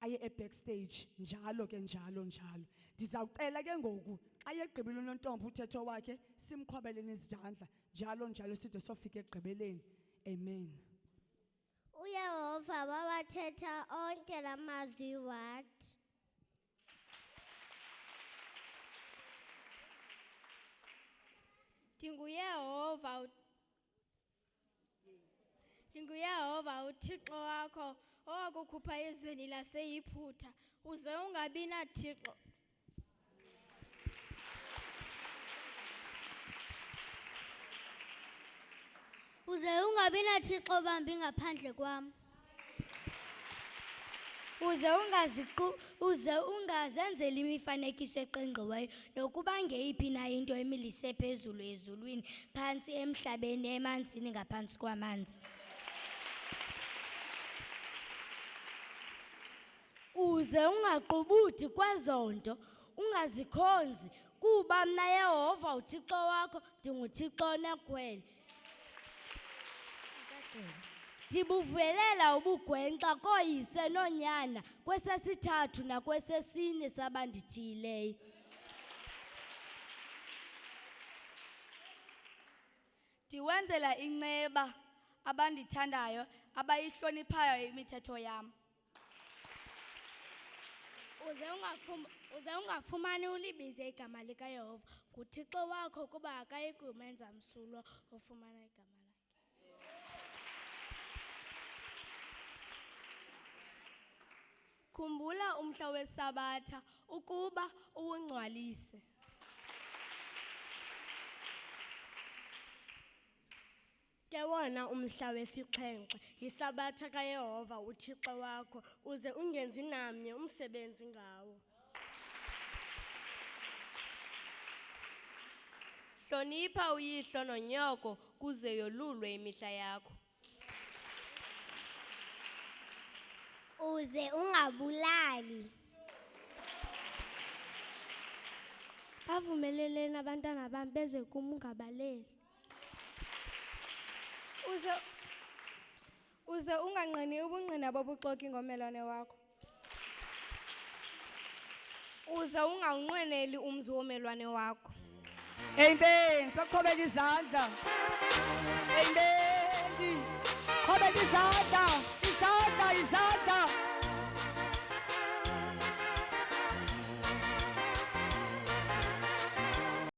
aye ebackstage njalo ke njalo. Ndizawucela ke ngoku xa egqibile uNontombi uthetho wakhe simkhwabele nezandla njalo side sofika egqibeleni. Amen. uYehova wawathetha onke la mazwi wathi. Ndinguyehova uThixo wakho owakukhupha ezweni laseYiphutha, uze ungabi nathixo. Uze ungabi nathixo bambi ngaphandle kwam. Uze ungazenzeli imifanekiso eqingqiweyo nokuba ngeyiphi na into emilise phezulu ezulwini, phantsi emhlabeni, emanzini, ngaphantsi kwamanzi. Uze ungaqubuthi kwezonto, ungazikhonzi, kuba mna Yehova uThixo wakho ndinguThixo onekhwele. Ndibuvelela ubugwenxa kooyise noonyana, kwesesithathu nakwesesine sabandithiyileyo. Ndiwenzela inceba abandithandayo, abayihloniphayo imithetho yam. Uze ungafumani ulibize igama likaYehova nguThixo wakho, kuba akayi kumenza msulwa ofumana igama lakhe. Khumbula umhla weSabatha ukuba uwungcwalise. Ke wona umhla wesixhenxe yiSabatha kaYehova uThixo wakho, uze ungenzi namnye umsebenzi ngawo. Hlonipha uyihlo nonyoko kuze yolulwe imihla yakho. Uze ungabulali. Bavumeleleni abantwana bam beze kum, ungabaleli. Uze unganqini ubungqina bobuxoki ngommelwane wakho. Uze ungawunqweneli umzi wommelwane wakho. Amen. Soqhubeka izandla. Amen. Qhubeka izandla. Izandla.